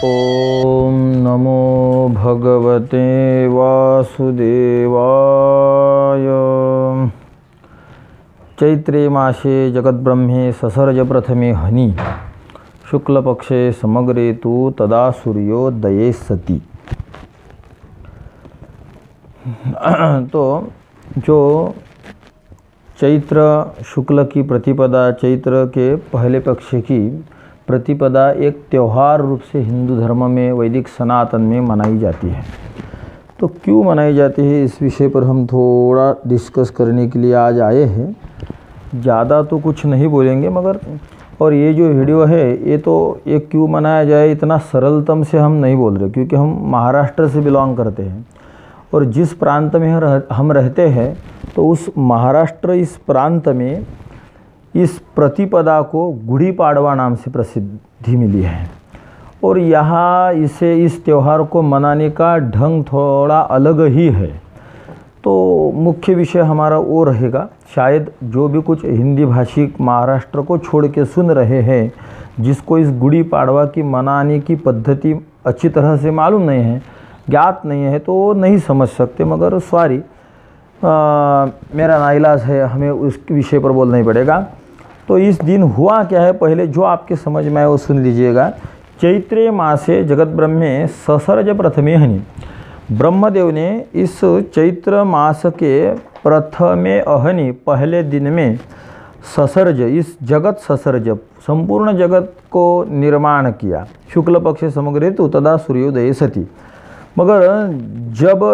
ओम नमो भगवते वासुदेवाय। चैत्रे मासे जगद्ब्रह्मे ससर्ज प्रथमे हनि शुक्लपक्षे समग्रे तु तदा सूर्योदये सति। तो जो चैत्र शुक्ल की प्रतिपदा, चैत्र के पहले पक्ष की प्रतिपदा एक त्यौहार रूप से हिंदू धर्म में, वैदिक सनातन में मनाई जाती है। तो क्यों मनाई जाती है, इस विषय पर हम थोड़ा डिस्कस करने के लिए आज आए हैं। ज़्यादा तो कुछ नहीं बोलेंगे, मगर और ये जो वीडियो है ये क्यों मनाया जाए इतना सरलतम से हम नहीं बोल रहे, क्योंकि हम महाराष्ट्र से बिलोंग करते हैं और जिस प्रांत में हम रहते हैं तो उस महाराष्ट्र इस प्रांत में इस प्रतिपदा को गुड़ी पाड़वा नाम से प्रसिद्धि मिली है। और यहाँ इस त्यौहार को मनाने का ढंग थोड़ा अलग ही है। तो मुख्य विषय हमारा वो रहेगा। शायद जो भी कुछ हिंदी भाषी महाराष्ट्र को छोड़ के सुन रहे हैं, जिसको इस गुड़ी पाड़वा की मनाने की पद्धति अच्छी तरह से मालूम नहीं है, ज्ञात नहीं है, तो नहीं समझ सकते। मगर सॉरी, मेरा नाइलाज है, हमें उस विषय पर बोलना ही पड़ेगा। तो इस दिन हुआ क्या है, पहले जो आपके समझ में आए वो सुन लीजिएगा। चैत्रे मासे जगद्ब्रह्मे ससर्ज प्रथमे हनि। ब्रह्मदेव ने इस चैत्र मास के प्रथमे अहनि, पहले दिन में ससर्ज, इस जगत ससर्ज, संपूर्ण जगत को निर्माण किया। शुक्ल पक्ष समग्र हेतु तदा सूर्योदय सति। मगर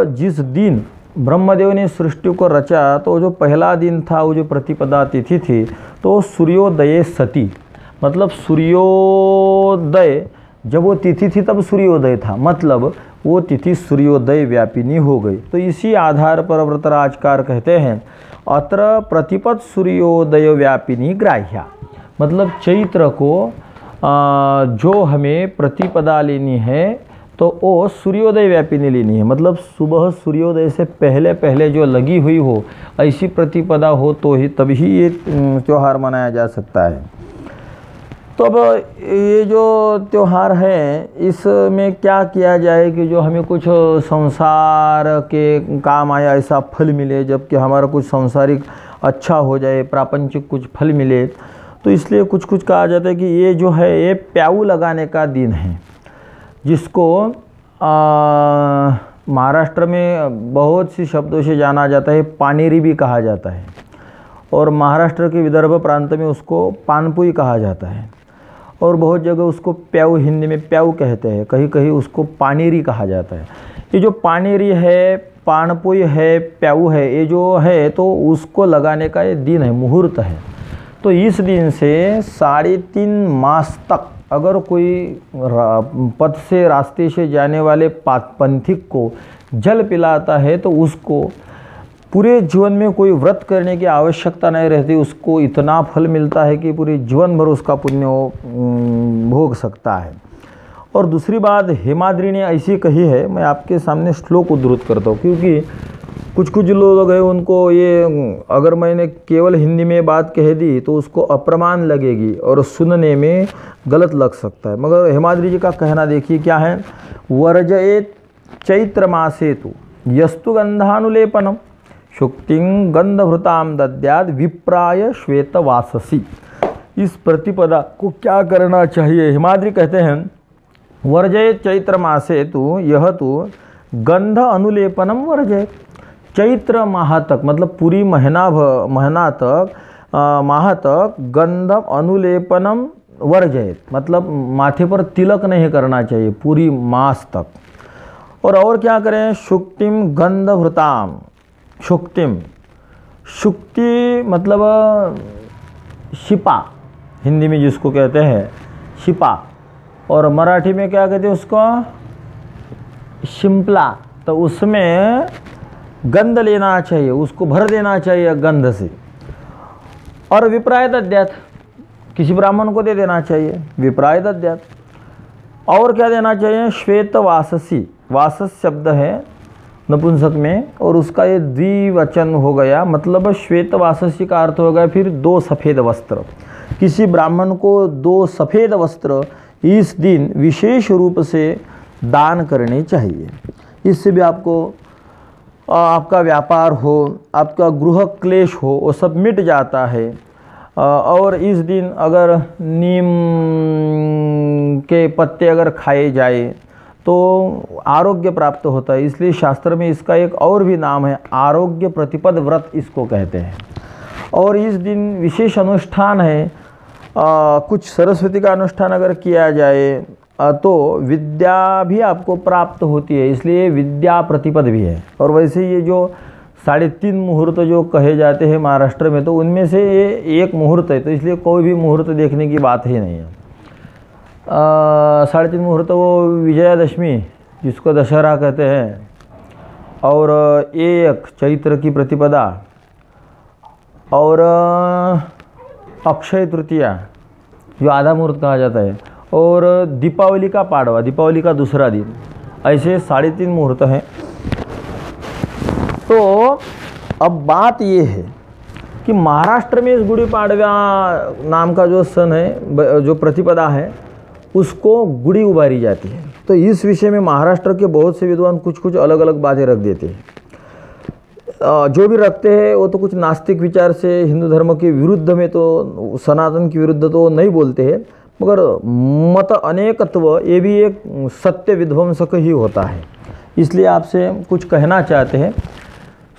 जिस दिन ब्रह्मदेव ने सृष्टि को रचा, तो जो पहला दिन था, वो जो प्रतिपदा तिथि थी, तो सूर्योदय सति, मतलब सूर्योदय, जब वो तिथि थी तब सूर्योदय था, मतलब वो तिथि सूर्योदय व्यापिनी हो गई। तो इसी आधार पर व्रतराजकार कहते हैं अत्र प्रतिपद सूर्योदय व्यापिनी ग्राह्या, मतलब चैत्र को जो हमें प्रतिपदा लेनी है तो वो सूर्योदय व्यापिनी लेनी है, मतलब सुबह सूर्योदय से पहले पहले जो लगी हुई हो, ऐसी प्रतिपदा हो तो ही तभी ये त्यौहार मनाया जा सकता है। तो अब ये जो त्यौहार है, इसमें क्या किया जाए कि जो हमें कुछ संसार के काम आया ऐसा फल मिले, जबकि हमारा कुछ सांसारिक अच्छा हो जाए, प्रापंचिक कुछ फल मिले। तो इसलिए कुछ कहा जाता है कि ये जो है ये प्याऊ लगाने का दिन है, जिसको महाराष्ट्र में बहुत सी शब्दों से जाना जाता है। पानेरी भी कहा जाता है, और महाराष्ट्र के विदर्भ प्रांत में उसको पानपुई कहा जाता है, और बहुत जगह उसको प्याऊ, हिंदी में प्याऊ कहते हैं, कहीं कहीं उसको पानेरी कहा जाता है। ये जो पानेरी है, पानपुई है, प्याऊ है, ये जो है तो उसको लगाने का ये दिन है, मुहूर्त है। तो इस दिन से 3.5 मास तक अगर कोई पथ से, रास्ते से जाने वाले पंथिक को जल पिलाता है तो उसको पूरे जीवन में कोई व्रत करने की आवश्यकता नहीं रहती, उसको इतना फल मिलता है कि पूरे जीवन भर उसका पुण्य भोग सकता है। और दूसरी बात, हेमाद्रि ने ऐसी कही है, मैं आपके सामने श्लोक उद्धृत करता हूँ, क्योंकि कुछ लोग हैं उनको ये, अगर मैंने केवल हिंदी में बात कह दी तो उसको अप्रमाण लगेगी और सुनने में गलत लग सकता है। मगर हेमाद्रि जी का कहना देखिए क्या है। वर्जयेत चैत्र मासे तु यस्तु गंधानुलेपनम शुक्तिं गंधभृताम दद्याद विप्राय श्वेत वाससी। इस प्रतिपदा को क्या करना चाहिए, हेमाद्रि कहते हैं वर्जयेत चैत्र मासे तु यह तु गंध अनुलेपनम वर्जयेत। चैत्र माह तक, मतलब पूरी महीना तक गंध अनुलेपनम वर्जयेत, मतलब माथे पर तिलक नहीं करना चाहिए पूरी मास तक। और क्या करें, शुक्तिम गंधभृताम, शुक्ति मतलब शिपा, हिंदी में जिसको कहते हैं शिपा, और मराठी में क्या कहते हैं उसको, शिंपला। तो उसमें गंध लेना चाहिए, उसको भर देना चाहिए गंध से। और विप्राय दद्यात, किसी ब्राह्मण को दे देना चाहिए, विप्राय दद्यात। और क्या देना चाहिए, श्वेत वाससी, वासस शब्द है नपुंसक में, और उसका ये द्विवचन हो गया, मतलब श्वेत वाससी का अर्थ हो गया फिर 2 सफ़ेद वस्त्र। किसी ब्राह्मण को 2 सफ़ेद वस्त्र इस दिन विशेष रूप से दान करने चाहिए। इससे भी आपको आपका व्यापार हो, आपका गृह क्लेश हो, वो सब मिट जाता है। और इस दिन अगर नीम के पत्ते अगर खाए जाए तो आरोग्य प्राप्त होता है। इसलिए शास्त्र में इसका एक और भी नाम है, आरोग्य प्रतिपद व्रत इसको कहते हैं। और इस दिन विशेष अनुष्ठान है, कुछ सरस्वती का अनुष्ठान अगर किया जाए तो विद्या भी आपको प्राप्त होती है, इसलिए विद्या प्रतिपद भी है। और वैसे ये जो 3.5 मुहूर्त जो कहे जाते हैं महाराष्ट्र में, तो उनमें से ये एक मुहूर्त है, तो इसलिए कोई भी मुहूर्त देखने की बात ही नहीं है। 3.5 मुहूर्त वो विजयादशमी जिसको दशहरा कहते हैं, और 1 चैत्र की प्रतिपदा, और अक्षय तृतीया जो आधा मुहूर्त कहा जाता है, और दीपावली का पाड़वा, दीपावली का दूसरा दिन, ऐसे 3.5 मुहूर्त हैं। तो अब बात ये है कि महाराष्ट्र में इस गुड़ी पाड़वा नाम का जो सन है, जो प्रतिपदा है, उसको गुड़ी उबारी जाती है। तो इस विषय में महाराष्ट्र के बहुत से विद्वान कुछ कुछ अलग अलग बातें रख देते हैं। जो भी रखते हैं वो तो कुछ नास्तिक विचार से हिंदू धर्म के विरुद्ध में, तो सनातन के विरुद्ध तो नहीं बोलते हैं, मगर मत अनेकत्व ये भी एक सत्य विध्वंसक ही होता है। इसलिए आपसे कुछ कहना चाहते हैं,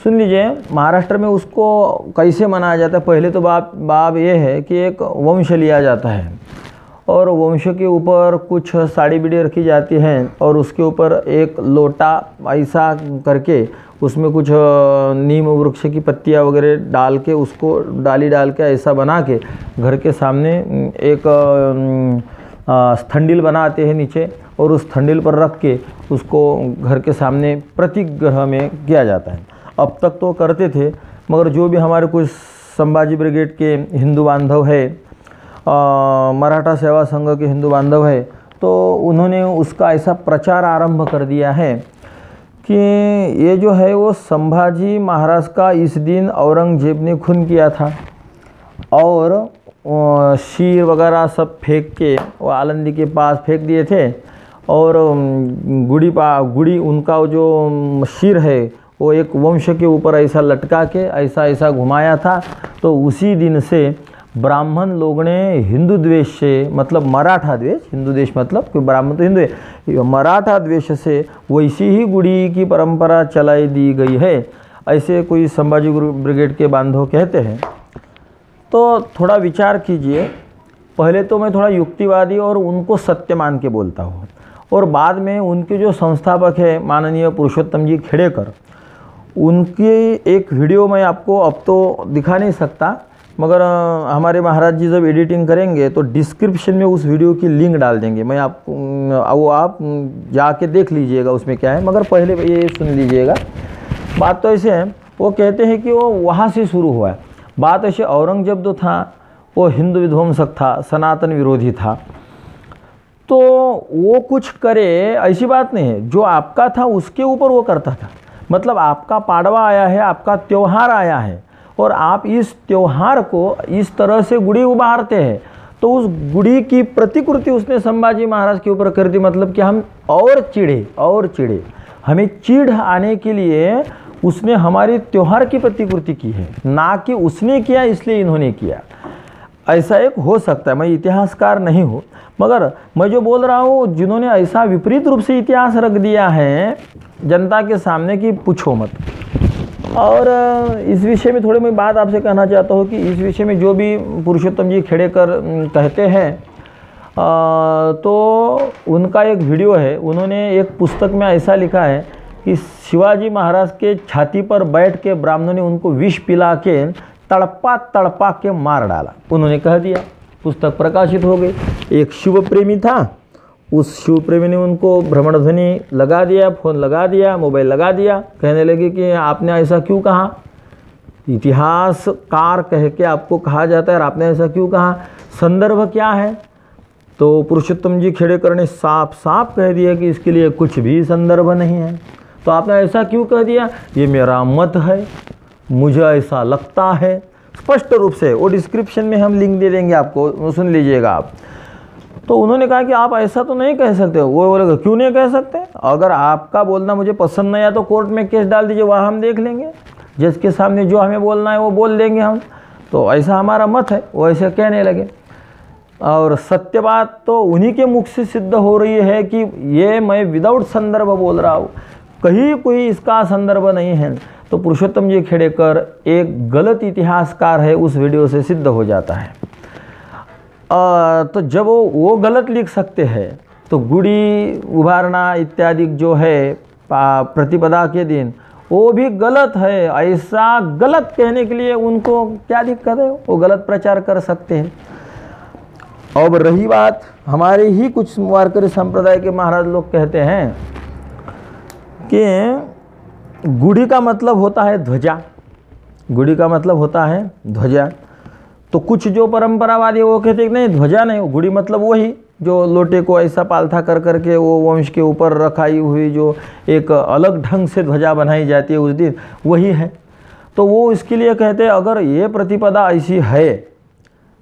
सुन लीजिए। महाराष्ट्र में उसको कैसे मनाया जाता है। पहले तो बाब ये है कि एक वंश लिया जाता है, और वंश के ऊपर कुछ साड़ी बीड़ी रखी जाती है, और उसके ऊपर एक लोटा ऐसा करके उसमें कुछ नीम वृक्ष की पत्तियाँ वगैरह डाल के, उसको डाली डाल के ऐसा बना के घर के सामने एक स्थंडिल बनाते हैं नीचे, और उस स्थंडिल पर रख के उसको घर के सामने प्रतिग्रह में किया जाता है। अब तक तो करते थे, मगर जो भी हमारे कुछ संभाजी ब्रिगेड के हिंदू बांधव है, मराठा सेवा संघ के हिंदू बांधव है, तो उन्होंने उसका ऐसा प्रचार आरंभ कर दिया है कि ये जो है वो संभाजी महाराज का इस दिन औरंगजेब ने खून किया था, और शीर वगैरह सब फेंक के वो आलंदी के पास फेंक दिए थे, और गुड़ी उनका जो शीर है वो एक वंश के ऊपर ऐसा लटका के ऐसा घुमाया था। तो उसी दिन से ब्राह्मण लोग ने हिंदू द्वेष से, मतलब मराठा द्वेष, हिंदू देश मतलब कि ब्राह्मण तो हिंदू है, मराठा द्वेष से वैसी ही गुड़ी की परंपरा चलाई दी गई है, ऐसे कोई संभाजी ब्रिगेड के बांधव कहते हैं। तो थोड़ा विचार कीजिए। पहले तो मैं थोड़ा युक्तिवादी और उनको सत्य मान के बोलता हूँ, और बाद में उनके जो संस्थापक है माननीय पुरुषोत्तम जी खेड़ेकर, उनकी एक वीडियो मैं आपको अब तो दिखा नहीं सकता, मगर हमारे महाराज जी जब एडिटिंग करेंगे तो डिस्क्रिप्शन में उस वीडियो की लिंक डाल देंगे। मैं आपको वो आप जाके देख लीजिएगा उसमें क्या है, मगर पहले ये सुन लीजिएगा। बात तो ऐसे है, वो कहते हैं कि वो वहाँ से शुरू हुआ है। बात ऐसे, औरंगजेब जो था वो हिंदू विध्वंसक था, सनातन विरोधी था, तो वो कुछ करे ऐसी बात नहीं है। जो आपका था उसके ऊपर वो करता था। मतलब आपका पाड़वा आया है, आपका त्यौहार आया है, और आप इस त्यौहार को इस तरह से गुड़ी उबारते हैं, तो उस गुड़ी की प्रतिकृति उसने संभाजी महाराज के ऊपर कर दी। मतलब कि हम और चिढ़े, हमें चिढ़ आने के लिए उसने हमारी त्यौहार की प्रतिकृति की है, ना कि उसने किया इसलिए इन्होंने किया। ऐसा एक हो सकता है। मैं इतिहासकार नहीं हूँ, मगर मैं जो बोल रहा हूँ, जिन्होंने ऐसा विपरीत रूप से इतिहास रख दिया है जनता के सामने कि पूछो मत। और इस विषय में थोड़ी मैं बात आपसे कहना चाहता हूँ कि इस विषय में जो भी पुरुषोत्तम जी खेड़ेकर कहते हैं, तो उनका एक वीडियो है। उन्होंने एक पुस्तक में ऐसा लिखा है कि शिवाजी महाराज के छाती पर बैठ के ब्राह्मणों ने उनको विष पिला के तड़पा के मार डाला। उन्होंने कह दिया, पुस्तक प्रकाशित हो गई। एक शिव प्रेमी था, उस शिव प्रेमी ने उनको भ्रमण ध्वनि लगा दिया, फ़ोन लगा दिया, मोबाइल लगा दिया, कहने लगे कि आपने ऐसा क्यों कहा, इतिहासकार कह के आपको कहा जाता है और आपने ऐसा क्यों कहा, संदर्भ क्या है। तो पुरुषोत्तम जी खेड़ेकर ने साफ साफ कह दिया कि इसके लिए कुछ भी संदर्भ नहीं है। तो आपने ऐसा क्यों कह दिया, ये मेरा मत है, मुझे ऐसा लगता है, स्पष्ट रूप से। वो डिस्क्रिप्शन में हम लिंक दे देंगे आपको, सुन लीजिएगा आप। तो उन्होंने कहा कि आप ऐसा तो नहीं कह सकते। वो बोलेगा क्यों नहीं कह सकते, अगर आपका बोलना मुझे पसंद नहीं आया तो कोर्ट में केस डाल दीजिए, वहाँ हम देख लेंगे, जज के सामने जो हमें बोलना है वो बोल देंगे हम, तो ऐसा हमारा मत है। वो ऐसे कहने लगे। और सत्य बात तो उन्हीं के मुख से सिद्ध हो रही है कि ये मैं विदाउट संदर्भ बोल रहा हूँ, कहीं कोई इसका संदर्भ नहीं है। तो पुरुषोत्तम जी खेड़ेकर एक गलत इतिहासकार है, उस वीडियो से सिद्ध हो जाता है। तो जब वो गलत लिख सकते हैं तो गुड़ी उभारना इत्यादि जो है प्रतिपदा के दिन वो भी गलत है। ऐसा गलत कहने के लिए उनको क्या दिक्कत है, वो गलत प्रचार कर सकते हैं। अब रही बात, हमारे ही कुछ वारकरी संप्रदाय के महाराज लोग कहते हैं कि गुड़ी का मतलब होता है ध्वजा, गुड़ी का मतलब होता है ध्वजा। तो कुछ जो परंपरावादी वो कहते हैं कि नहीं, ध्वजा नहीं, गुड़ी मतलब वही जो लोटे को ऐसा पालथा कर करके वो वंश के ऊपर रखाई हुई जो एक अलग ढंग से ध्वजा बनाई जाती है उस दिन, वही है। तो वो इसके लिए कहते हैं अगर ये प्रतिपदा ऐसी है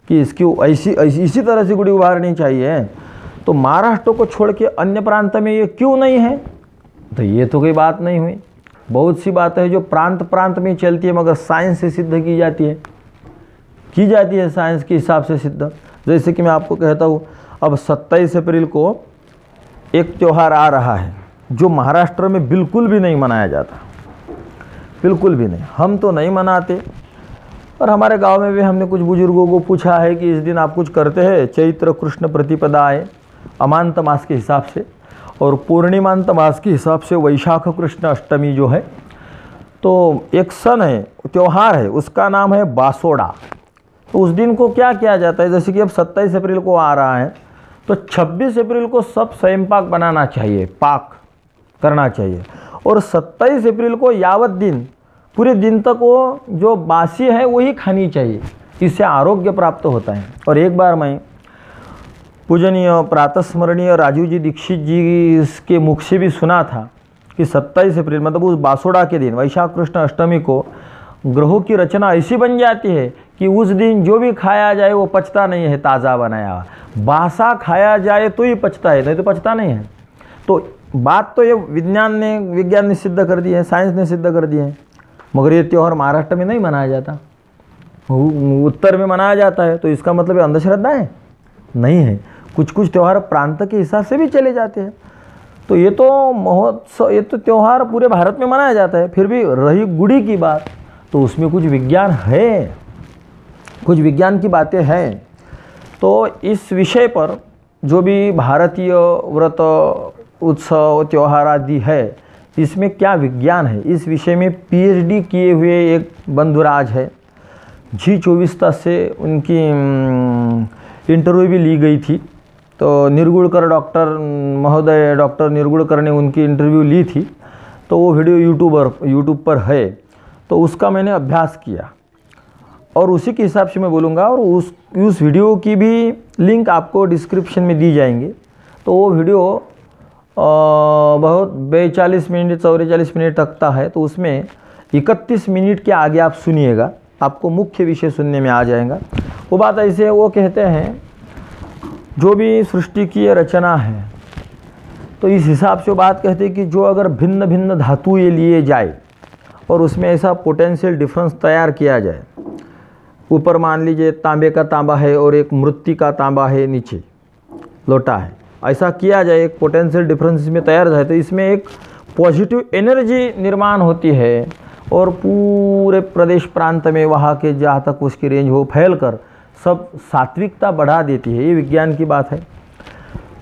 कि इसकी ऐसी इसी तरह से गुड़ी उभारनी चाहिए, तो महाराष्ट्र को छोड़ के अन्य प्रांत में ये क्यों नहीं है। तो ये तो कोई बात नहीं हुई। बहुत सी बातें हैं जो प्रांत प्रांत में चलती है, मगर साइंस से सिद्ध की जाती है साइंस के हिसाब से सिद्ध। जैसे कि मैं आपको कहता हूँ, अब 27 अप्रैल को एक त्यौहार आ रहा है जो महाराष्ट्र में बिल्कुल भी नहीं मनाया जाता, बिल्कुल भी नहीं। हम तो नहीं मनाते, और हमारे गांव में भी हमने कुछ बुजुर्गों को पूछा है कि इस दिन आप कुछ करते हैं। चैत्र कृष्ण प्रतिपदा है अमांत मास के हिसाब से, और पूर्णिमांत मास के हिसाब से वैशाख कृष्ण अष्टमी जो है, तो एक सन है, त्यौहार है, उसका नाम है बासोड़ा। तो उस दिन को क्या किया जाता है, जैसे कि अब 27 अप्रैल को आ रहा है, तो 26 अप्रैल को सब स्वयंपाक बनाना चाहिए, पाक करना चाहिए, और 27 अप्रैल को यावत दिन पूरे दिन तक वो जो बासी है वही खानी चाहिए। इससे आरोग्य प्राप्त होता है। और एक बार मैं पूजनीय प्रातस्मरणीय राजीव जी दीक्षित जी के मुख से भी सुना था कि 27 अप्रैल मतलब उस बासोड़ा के दिन वैशाख कृष्ण अष्टमी को ग्रहों की रचना ऐसी बन जाती है कि उस दिन जो भी खाया जाए वो पचता नहीं है, ताज़ा बनाया। बासा खाया जाए तो ही पचता है, नहीं तो पचता नहीं है। तो बात तो ये विज्ञान ने सिद्ध कर दी है, साइंस ने सिद्ध कर दी है। मगर ये त्यौहार महाराष्ट्र में नहीं मनाया जाता, उत्तर में मनाया जाता है। तो इसका मतलब ये अंधश्रद्धा है? नहीं है। कुछ कुछ त्यौहार प्रांत के हिसाब से भी चले जाते हैं। तो ये तो महोत्सव, ये तो त्यौहार पूरे भारत में मनाया जाता है। फिर भी रही गुड़ी की बात, तो उसमें कुछ विज्ञान है, कुछ विज्ञान की बातें हैं। तो इस विषय पर जो भी भारतीय व्रत उत्सव त्यौहार आदि है, इसमें क्या विज्ञान है, इस विषय में पीएचडी किए हुए एक बंधुराज है, G24 से उनकी इंटरव्यू भी ली गई थी। तो निर्गुणकर महोदय डॉक्टर निर्गुणकर ने उनकी इंटरव्यू ली थी। तो वो वीडियो यूट्यूब पर है, तो उसका मैंने अभ्यास किया और उसी के हिसाब से मैं बोलूँगा। और उस वीडियो की भी लिंक आपको डिस्क्रिप्शन में दी जाएंगे। तो वो वीडियो बहुत 42 मिनट 44 मिनट तक का है। तो उसमें 31 मिनट के आगे आप सुनिएगा, आपको मुख्य विषय सुनने में आ जाएगा। वो बात ऐसे है, वो कहते हैं जो भी सृष्टि की रचना है, तो इस हिसाब से वो बात कहते हैं कि जो अगर भिन्न भिन्न धातु ये लिए जाए और उसमें ऐसा पोटेंशियल डिफरेंस तैयार किया जाए, ऊपर मान लीजिए तांबे का तांबा है और एक मृत्ति का तांबा है, नीचे लोटा है, ऐसा किया जाए, एक पोटेंशियल डिफरेंस में तैयार जाए, तो इसमें एक पॉजिटिव एनर्जी निर्माण होती है और पूरे प्रदेश प्रांत में वहाँ के जहाँ तक उसकी रेंज हो फैल कर सब सात्विकता बढ़ा देती है। ये विज्ञान की बात है।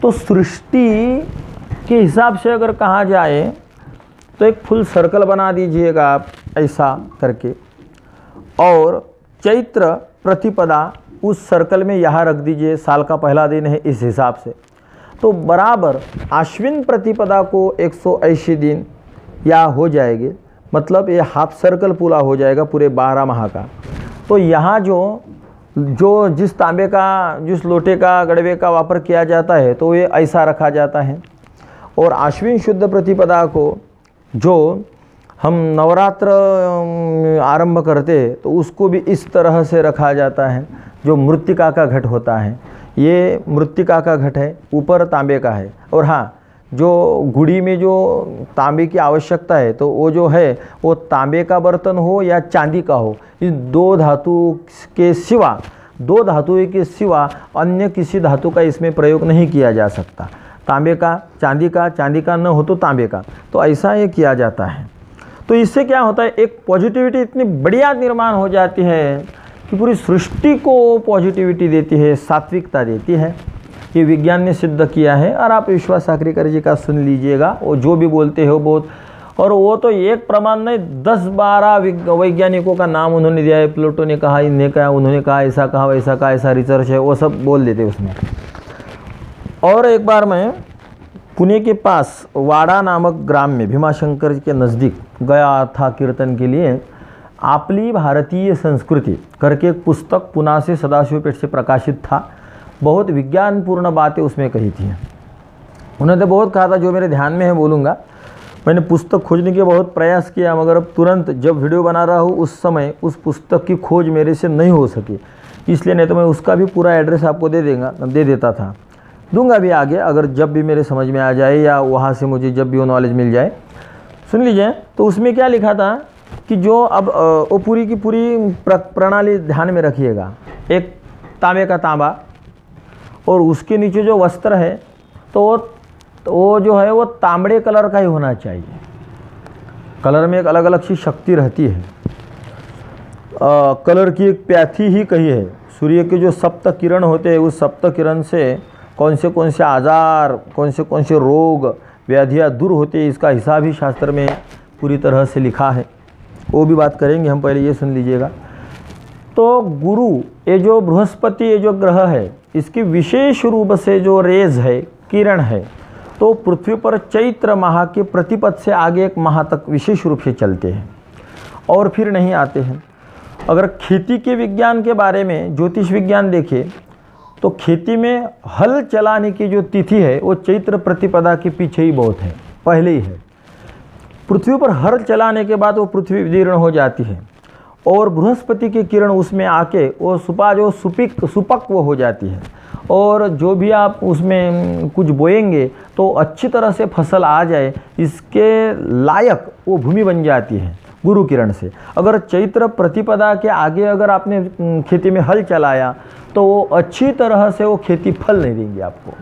तो सृष्टि के हिसाब से अगर कहा जाए तो एक फुल सर्कल बना दीजिएगा आप ऐसा करके, और चैत्र प्रतिपदा उस सर्कल में यहाँ रख दीजिए, साल का पहला दिन है इस हिसाब से। तो बराबर आश्विन प्रतिपदा को 180 दिन या हो जाएंगे, मतलब ये हाफ सर्कल पूरा हो जाएगा पूरे 12 माह का। तो यहाँ जो जिस तांबे का, जिस लोटे का, गड़वे का वापर किया जाता है तो ये ऐसा रखा जाता है। और आश्विन शुद्ध प्रतिपदा को जो हम नवरात्र आरंभ करते हैं तो उसको भी इस तरह से रखा जाता है, जो मृत्तिका का घट होता है। ये मृत्तिका का घट है, ऊपर तांबे का है। और हाँ, जो गुड़ी में जो तांबे की आवश्यकता है तो वो जो है वो तांबे का बर्तन हो या चांदी का हो, इस दो धातु के सिवा अन्य किसी धातु का इसमें प्रयोग नहीं किया जा सकता। तांबे का, चांदी का न हो तो तांबे का, तो ऐसा ये किया जाता है। तो इससे क्या होता है, एक पॉजिटिविटी इतनी बढ़िया निर्माण हो जाती है कि पूरी सृष्टि को पॉजिटिविटी देती है, सात्विकता देती है। ये विज्ञान ने सिद्ध किया है। और आप विश्वास साखरेकर जी का सुन लीजिएगा, वो जो भी बोलते हो बहुत, और वो तो एक प्रमाण नहीं 10-12 वैज्ञानिकों का नाम उन्होंने दिया है। प्लूटो ने कहा, इन्हें कहा, उन्होंने कहा, ऐसा कहा, वैसा कहा, ऐसा रिसर्च है, वो सब बोल देते उसमें। और एक बार मैं पुणे के पास वाड़ा नामक ग्राम में भीमाशंकर के नज़दीक गया था कीर्तन के लिए। आपली भारतीय संस्कृति करके एक पुस्तक पुणे से सदाशिवपेट से प्रकाशित था। बहुत विज्ञानपूर्ण बातें उसमें कही थी। उन्होंने तो बहुत कहा था, जो मेरे ध्यान में है बोलूँगा। मैंने पुस्तक खोजने के बहुत प्रयास किया, मगर अब तुरंत जब वीडियो बना रहा हूँ उस समय उस पुस्तक की खोज मेरे से नहीं हो सकी, इसलिए नहीं तो मैं उसका भी पूरा एड्रेस आपको दे देता था, दूंगा भी आगे, अगर जब भी मेरे समझ में आ जाए या वहाँ से मुझे जब भी वो नॉलेज मिल जाए। सुन लीजिए, तो उसमें क्या लिखा था कि जो अब वो पूरी की पूरी प्रणाली ध्यान में रखिएगा। एक तांबे का तांबा और उसके नीचे जो वस्त्र है तो वो जो है वो तांबड़े कलर का ही होना चाहिए। कलर में एक अलग अलग सी शक्ति रहती है। कलर की एक प्याथी ही कही है। सूर्य के जो सप्त किरण होते हैं, उस सप्त किरण से कौन से आजार, कौन से रोग व्याधियाँ दूर होते हैं, इसका हिसाब ही शास्त्र में पूरी तरह से लिखा है। वो भी बात करेंगे हम, पहले ये सुन लीजिएगा। तो गुरु, ये जो बृहस्पति, ये जो ग्रह है, इसकी विशेष रूप से जो रेज है, किरण है, तो पृथ्वी पर चैत्र माह के प्रतिपद से आगे एक माह तक विशेष रूप से चलते हैं और फिर नहीं आते हैं। अगर खेती के विज्ञान के बारे में ज्योतिष विज्ञान देखें तो खेती में हल चलाने की जो तिथि है वो चैत्र प्रतिपदा के पीछे ही बहुत है, पहले ही है। पृथ्वी पर हल चलाने के बाद वो पृथ्वी विदीर्ण हो जाती है और बृहस्पति की किरण उसमें आके वो सुपक्व हो जाती है। और जो भी आप उसमें कुछ बोएंगे तो अच्छी तरह से फसल आ जाए, इसके लायक वो भूमि बन जाती है गुरु किरण से। अगर चैत्र प्रतिपदा के आगे अगर आपने खेती में हल चलाया तो वो अच्छी तरह से वो खेती फल नहीं देंगी आपको।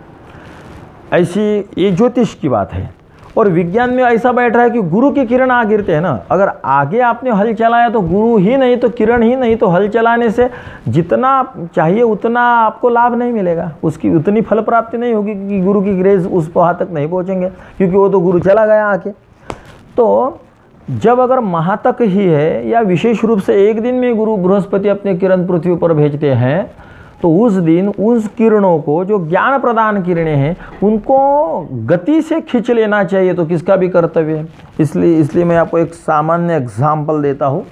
ऐसी ये ज्योतिष की बात है। और विज्ञान में ऐसा बैठ रहा है कि गुरु की किरण आ गिरते हैं ना, अगर आगे आपने हल चलाया तो गुरु ही नहीं तो किरण ही नहीं, तो हल चलाने से जितना चाहिए उतना आपको लाभ नहीं मिलेगा, उसकी उतनी फल प्राप्ति नहीं होगी, क्योंकि गुरु की ग्रेस उस वहाँ तक नहीं पहुँचेंगे, क्योंकि वो तो गुरु चला गया आके। तो जब अगर माह तक ही है या विशेष रूप से एक दिन में गुरु बृहस्पति अपने किरण पृथ्वी पर भेजते हैं, तो उस दिन उस किरणों को, जो ज्ञान प्रदान किरणें हैं, उनको गति से खींच लेना चाहिए, तो किसका भी कर्तव्य है। इसलिए मैं आपको एक सामान्य एग्जाम्पल देता हूँ,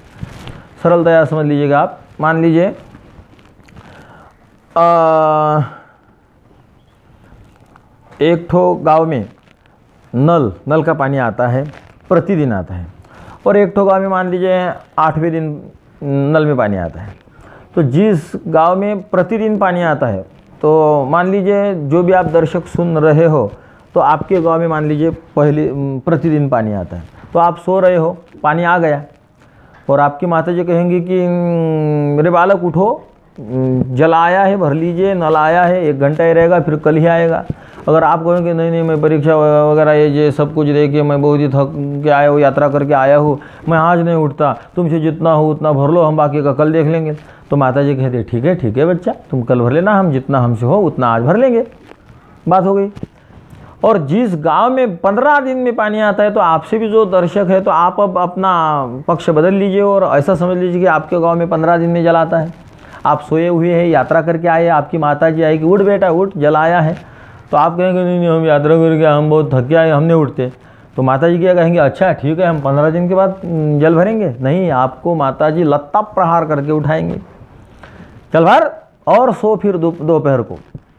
सरलतया समझ लीजिएगा आप। मान लीजिए एक ठो गांव में नल का पानी आता है, प्रतिदिन आता है, और एक ठो गांव में मान लीजिए 8वें दिन नल में पानी आता है। तो जिस गांव में प्रतिदिन पानी आता है, तो मान लीजिए जो भी आप दर्शक सुन रहे हो, तो आपके गांव में मान लीजिए प्रतिदिन पानी आता है, तो आप सो रहे हो, पानी आ गया, और आपकी माता जी कहेंगी कि मेरे बालक उठो, जल आया है भर लीजिए, नल आया है, 1 घंटा ही रहेगा, फिर कल ही आएगा। अगर आप कहेंगे नहीं मैं परीक्षा वगैरह ये सब कुछ दे के मैं बहुत ही थक के आया हूँ, यात्रा करके आया हूँ, मैं आज नहीं उठता, तुमसे जितना हो उतना भर लो, हम बाकी का कल देख लेंगे। तो माता जी कहते ठीक है बच्चा, तुम कल भर लेना, हम जितना हमसे हो उतना आज भर लेंगे, बात हो गई। और जिस गांव में 15 दिन में पानी आता है, तो आपसे भी जो दर्शक है, तो आप अब अपना पक्ष बदल लीजिए और ऐसा समझ लीजिए कि आपके गाँव में 15 दिन में जल आता है। आप सोए हुए हैं, यात्रा करके आए, आपकी माता जी आएगी, उठ बेटा उठ, जल आया है। तो आप कहेंगे नहीं हम यात्रा करके हम बहुत थके आए, हम नहीं उठते। तो माता जी क्या कहेंगे, अच्छा ठीक है, हम 15 दिन के बाद जल भरेंगे। नहीं, आपको माता जी लत्ता प्रहार करके उठाएंगे, चल भर और सो फिर दोपहर को,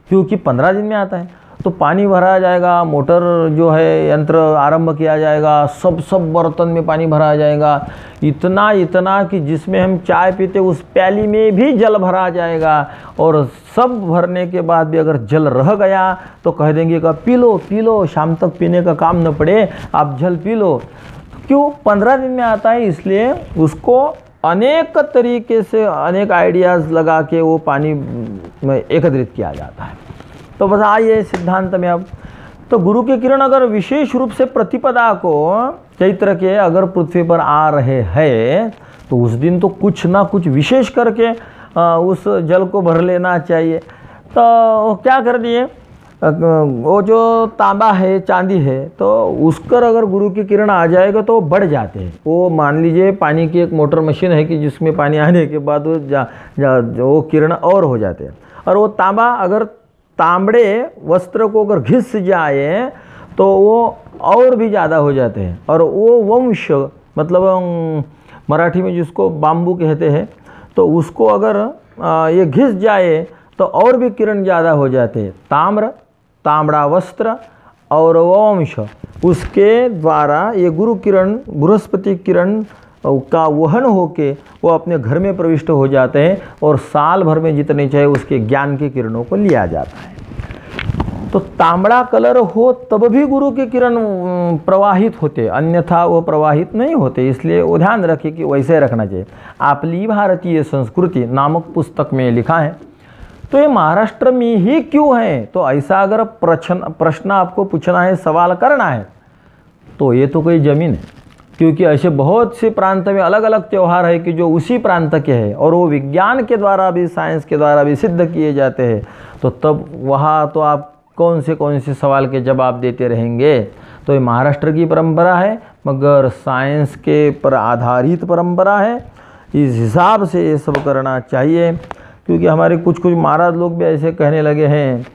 क्योंकि 15 दिन में आता है। तो पानी भरा जाएगा, मोटर जो है यंत्र आरंभ किया जाएगा, सब बर्तन में पानी भरा जाएगा, इतना इतना कि जिसमें हम चाय पीते उस प्याली में भी जल भरा जाएगा। और सब भरने के बाद भी अगर जल रह गया तो कह देंगे कि पी लो, शाम तक पीने का काम न पड़े, आप जल पी लो। क्यों 15 दिन में आता है, इसलिए उसको अनेक तरीके से अनेक आइडियाज़ लगा के वो पानी में एकत्रित किया जाता है। तो बस आइए सिद्धांत में अब, तो गुरु के किरण अगर विशेष रूप से प्रतिपदा को चैत्र के अगर पृथ्वी पर आ रहे हैं तो उस दिन तो कुछ ना कुछ विशेष करके उस जल को भर लेना चाहिए। तो क्या कर दिए, वो जो तांबा है, चांदी है, तो उसकर अगर गुरु की किरण आ जाएगा तो बढ़ जाते हैं। वो मान लीजिए पानी की एक मोटर मशीन है कि जिसमें पानी आने के बाद वो किरण और हो जाते हैं। और वो तांबा अगर तांबड़े वस्त्र को अगर घिस जाए तो वो और भी ज़्यादा हो जाते हैं। और वो वंश मतलब मराठी में जिसको बाम्बू कहते हैं, तो उसको अगर ये घिस जाए तो और भी किरण ज़्यादा हो जाते हैं। तांबड़ा वस्त्र और वंश, उसके द्वारा ये गुरु किरण, बृहस्पति किरण का वहन होके वो अपने घर में प्रविष्ट हो जाते हैं और साल भर में जितने चाहे उसके ज्ञान की किरणों को लिया जाता है। तो तांबड़ा कलर हो तब भी गुरु के किरण प्रवाहित होते, अन्यथा वो प्रवाहित नहीं होते। इसलिए वो ध्यान रखिए कि वैसे रखना चाहिए। आपली भारतीय संस्कृति नामक पुस्तक में लिखा है। तो ये महाराष्ट्र में ही क्यों है, तो ऐसा अगर प्रश्न आपको पूछना है, सवाल करना है, तो ये तो कोई ज़मीन है। क्योंकि ऐसे बहुत से प्रांत में अलग अलग त्यौहार है कि जो उसी प्रांत के हैं और वो विज्ञान के द्वारा भी, साइंस के द्वारा भी सिद्ध किए जाते हैं। तो तब वहाँ तो आप कौन से सवाल के जवाब देते रहेंगे। तो ये महाराष्ट्र की परंपरा है, मगर साइंस के पर आधारित परंपरा है। इस हिसाब से ये सब करना चाहिए। क्योंकि हमारे कुछ महाराज लोग भी ऐसे कहने लगे हैं,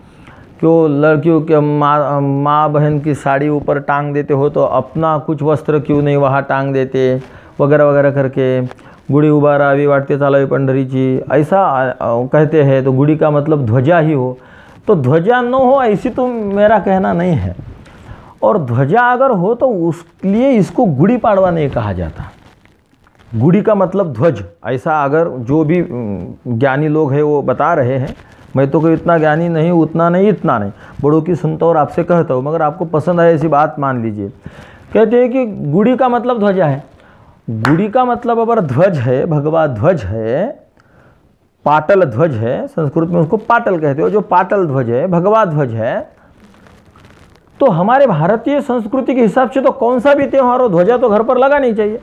क्यों लड़कियों के माँ बहन की साड़ी ऊपर टांग देते हो तो अपना कुछ वस्त्र क्यों नहीं वहाँ टांग देते, वगैरह वगैरह करके। गुड़ी उबारावी वाटते चालावी पंढरीची, ऐसा कहते हैं। तो गुड़ी का मतलब ध्वजा ही हो, तो ध्वजा न हो ऐसी तो मेरा कहना नहीं है। और ध्वजा अगर हो तो उसके लिए इसको गुड़ी पाड़वा नहीं कहा जाता। गुड़ी का मतलब ध्वज, ऐसा अगर जो भी ज्ञानी लोग हैं वो बता रहे हैं। मैं तो कोई इतना ज्ञानी नहीं, उतना नहीं, इतना नहीं, बड़ों की सुनता और आपसे कहता हूँ, मगर आपको पसंद आए ऐसी बात मान लीजिए। कहते हैं कि गुड़ी का मतलब ध्वजा है। गुड़ी का मतलब अगर ध्वज है, भगवा ध्वज है, पाटल ध्वज है, संस्कृत में उसको पाटल कहते हो, जो पाटल ध्वज है, भगवा ध्वज है, तो हमारे भारतीय संस्कृति के हिसाब से तो कौन सा भी त्यौहार हो, ध्वजा तो घर पर लगानी चाहिए।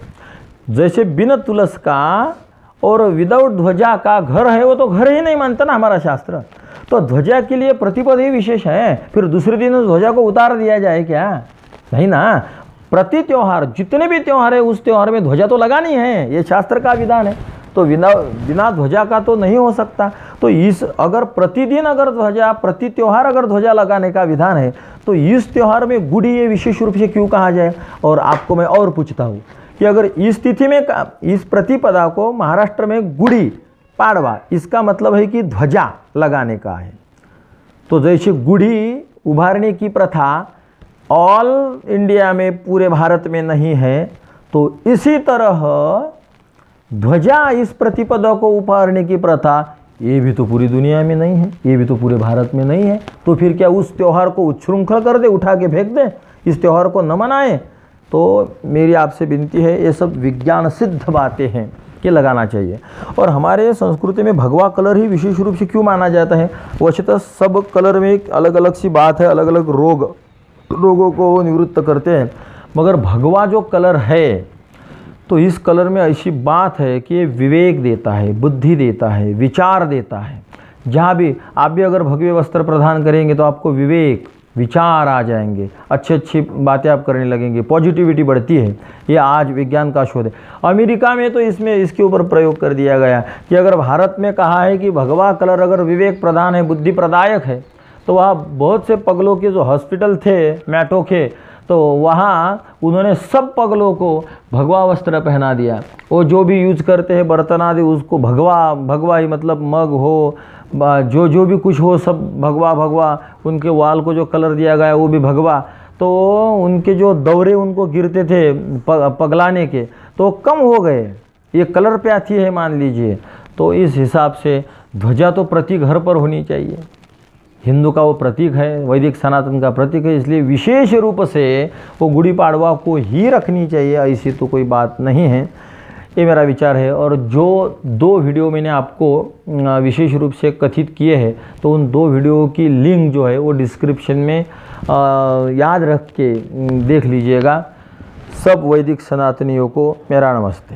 जैसे बिना तुलस का और विदाउट ध्वजा का घर है, वो तो घर ही नहीं मानता ना हमारा शास्त्र। तो ध्वजा के लिए प्रतिपद ही विशेष है, फिर दूसरे दिन उस ध्वजा को उतार दिया जाए क्या? नहीं ना। प्रति त्यौहार, जितने भी त्यौहार है उस त्यौहार में ध्वजा तो लगानी है, ये शास्त्र का विधान है। तो बिना ध्वजा का तो नहीं हो सकता। तो इस अगर प्रतिदिन अगर ध्वजा, प्रति त्यौहार अगर ध्वजा लगाने का विधान है, तो इस त्यौहार में गुड़ी ये विशेष रूप से क्यों कहा जाए? और आपको मैं और पूछता हूँ कि अगर इस तिथि में, इस प्रतिपदा को महाराष्ट्र में गुड़ी पाड़वा, इसका मतलब है कि ध्वजा लगाने का है। तो जैसे गुड़ी उभारने की प्रथा ऑल इंडिया में, पूरे भारत में नहीं है, तो इसी तरह ध्वजा इस प्रतिपदा को उभारने की प्रथा ये भी तो पूरी दुनिया में नहीं है, ये भी तो पूरे भारत में नहीं है। तो फिर क्या उस त्यौहार को उच्छृंखल कर दे, उठा के फेंक दे, इस त्यौहार को न मनाएं? तो मेरी आपसे विनती है, ये सब विज्ञान सिद्ध बातें हैं कि लगाना चाहिए। और हमारे संस्कृति में भगवा कलर ही विशेष रूप से क्यों माना जाता है? वैसे सब कलर में एक अलग अलग सी बात है, अलग अलग रोगों को निवृत्त करते हैं, मगर भगवा जो कलर है, तो इस कलर में ऐसी बात है कि ये विवेक देता है, बुद्धि देता है, विचार देता है। जहाँ भी आप भी अगर भगवे वस्त्र प्रदान करेंगे तो आपको विवेक, विचार आ जाएंगे, अच्छी बातें आप करने लगेंगे, पॉजिटिविटी बढ़ती है। ये आज विज्ञान का शोध है। अमेरिका में तो इसके ऊपर प्रयोग कर दिया गया कि अगर भारत में कहा है कि भगवा कलर अगर विवेक प्रदान है, बुद्धि प्रदायक है, तो वहाँ बहुत से पगलों के जो हॉस्पिटल थे, मैटो के, तो वहाँ उन्होंने सब पगलों को भगवा वस्त्र पहना दिया। वो जो भी यूज करते हैं बर्तन आदि उसको भगवा ही मतलब मग हो जो भी कुछ हो सब भगवा, उनके वाल को जो कलर दिया गया वो भी भगवा। तो उनके जो दौरे उनको गिरते थे पगलाने के तो कम हो गए, ये कलर पे आती है मान लीजिए। तो इस हिसाब से ध्वजा तो प्रति घर पर होनी चाहिए, हिंदू का वो प्रतीक है, वैदिक सनातन का प्रतीक है, इसलिए विशेष रूप से वो गुड़ी पाड़वा को ही रखनी चाहिए, ऐसी तो कोई बात नहीं है। ये मेरा विचार है। और जो 2 वीडियो मैंने आपको विशेष रूप से कथित किए हैं तो उन 2 वीडियो की लिंक जो है वो डिस्क्रिप्शन में याद रख के देख लीजिएगा। सब वैदिक सनातनियों को मेरा नमस्ते।